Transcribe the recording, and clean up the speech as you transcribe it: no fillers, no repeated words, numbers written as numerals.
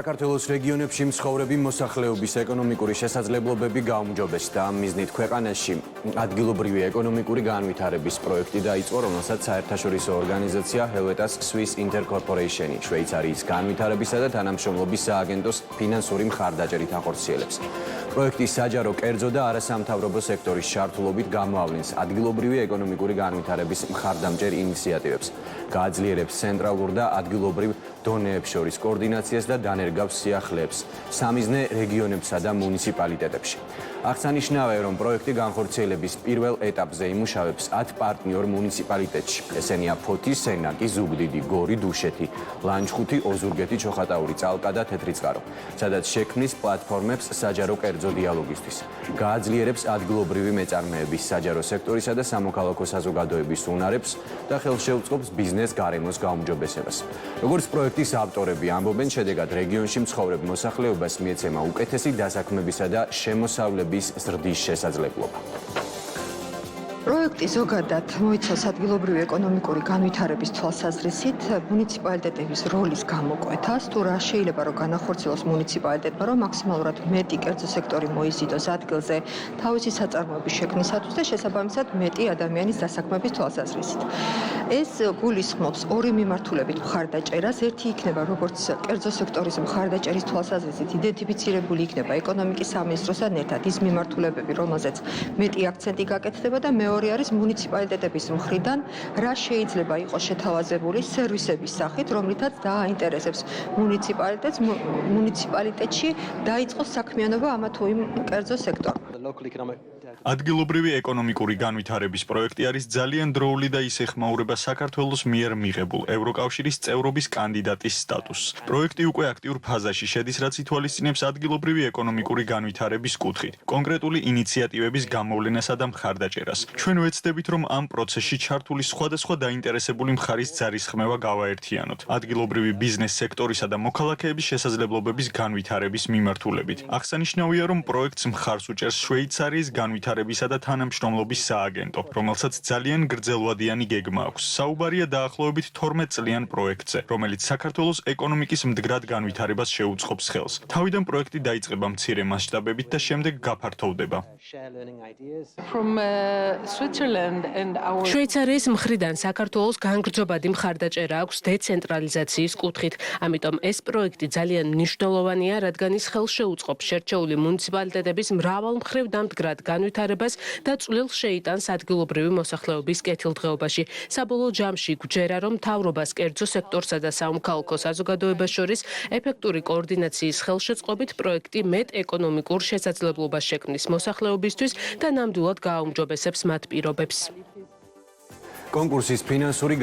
საქართველოს რეგიონებში მცხოვრები მოსახლეობის ეკონომიკური შესაძლებლობები გაუმჯობეს და ამ მიზნით ქვეყანაში ადგილობრივი ეკონომიკური განვითარების პროექტი დაიწყო, რომელსაც საერთაშორისო ორგანიზაცია Helvetas Swiss Intercorporation შვეიცარიის განვითარებისა და თანამშრომლობის სააგენტოს ფინანსური მხარდაჭერით ახორციელებს. პროექტი საჯარო კერძო და არასამთავრობო სექტორის ჩართულობით გამოავლენს ადგილობრივი ეკონომიკური განვითარების მხარდამჭერ ინიციატივებს, გააძლიერებს ცენტრალურ და ადგილობრივ დონეებს შორის კოორდინაციას და დანერგავს სიახლეებს სამიზნე რეგიონებსა და მუნიციპალიტეტებში. აღსანიშნავია, რომ პროექტი განხორციელების პირველ ეტაპზე იმუშავებს 10 პარტნიორ მუნიციპალიტეტში. ესენია ფოთი, სენაკი, ზუგდიდი, გორი, დუშეთი, ლანჩხუთი, ოზურგეთი, ჩოხატაური, წალკა და თეთრიწყარო, სადაც შექმნის პლატფორმებს საჯარო კერძო დიალოგისთვის. გააძლიერებს ადგილობრივი მეწარმეების, საჯარო სექტორისა და სამოქალაქო საზოგადოების უნარებს და ხელშეუწყობს ბიზნეს გარემოს გაუმჯობესებას. როგორც პროექტის ავტორები ამბობენ, შედეგად რეგიონში მცხოვრებ მოსახლეობას მიეცემა უკეთესი დასაქმებისა და შემოსავლების ზრდის შესაძლებლობა. პროექტი ზოგადად მოიცავს ადგილობრივი ეკონომიკური განვითარების თვალსაზრისით მუნიციპალიტეტების როლის გამოკვეთას, თუ რა შეიძლება რომ განახორციელოს მუნიციპალიტეტმა, რომ მაქსიმალურად მეტი კერძო სექტორი მოიზიდოს ადგილზე თავისი საწარმოების შექმნისათვის და შესაბამისად მეტი ადამიანის დასაქმების თვალსაზრისით. ეს გულისხმობს ორი მიმართულებით მხარდაჭერას. ერთი იქნება როგორც კერძო სექტორის მხარდაჭერის თვალსაზრისით იდენტიფიცირებული იქნება ეკონომიკის სამინისტროსთან ერთად ის მიმართულებები, რომელზეც მეტი აქცენტი გაკეთდება და მეორე არის მუნიციპალიტეტების მხრიდან რა შეიძლება იყოს შეთავაზებული სერვისების სახით, რომლითაც დააინტერესებს მუნიციპალიტეტში დაიწყოს საქმიანობა ამა თუ იმ კერძო სექტორმა. ადგილობრივი ეკონომიკური განვითარების პროექტი არის ძალიან დროული და ის ეხმაურება საქართველოს მიერ მიღებულ ევროკავშირის წევრობის კანდიდატის სტატუსს. პროექტი უკვე აქტიურ ფაზაში შედის, რაც ითვალისწინებს ადგილობრივი ეკონომიკური განვითარების კუთხით, კონკრეტული ინიციატივების გამოვლენასა და მხარდაჭერას. ჩვენ ვეცდებით, რომ ამ პროცესში ჩართული სხვადასხვა დაინტერესებული მხარის ძალისხმევა გავაერთიანოთ, ადგილობრივი ბიზნეს სექტორისა და მოქალაქეების შესაძლებლობების განვითარების მიმართულებით. აღსანიშნავია, რომ პროექტს მხარს უჭერს შვეიცარიის განვითარებისა და თანამშრომლობის სააგენტო, რომელსაც ძალიან გრძელვადიანი გეგმა აქვს. საუბარია დაახლოებით 12 წლიან პროექტზე, რომელიც საქართველოს ეკონომიკის მდგრად განვითარებას შეუწყობს ხელს. თავიდან პროექტი დაიწყება მცირე მასშტაბებით და შემდეგ გაფართოვდება. შვეიცარიის მხრიდან საქართველოს განგრძობადი მხარდაჭერა აქვს დეცენტრალიზაციის კუთხით. ამიტომ ეს პროექტი ძალიან მნიშვნელოვანია, რადგან ის ხელს შეუწყობს შერჩეული მუნიციპალიტეტების მრავალმხრივ და მდგრად განვითარებას და წვლილს შეიტანს ადგილობრივი მოსახლეობის კეთილდღეობაში. საბოლოო ჯამში გვჯერა, რომ მთავრობას კერძო სექტორსა და სამოქალაქო საზოგადოებას შორის ეფექტური კოორდინაციის ხელშეწყობით პროექტი მეტ ეკონომიკურ შესაძლებლობას შექმნის მოსახლეობისთვის და ნამდვილად გააუმჯობესებს მათ პირობებს. კონკურსის ფინანსური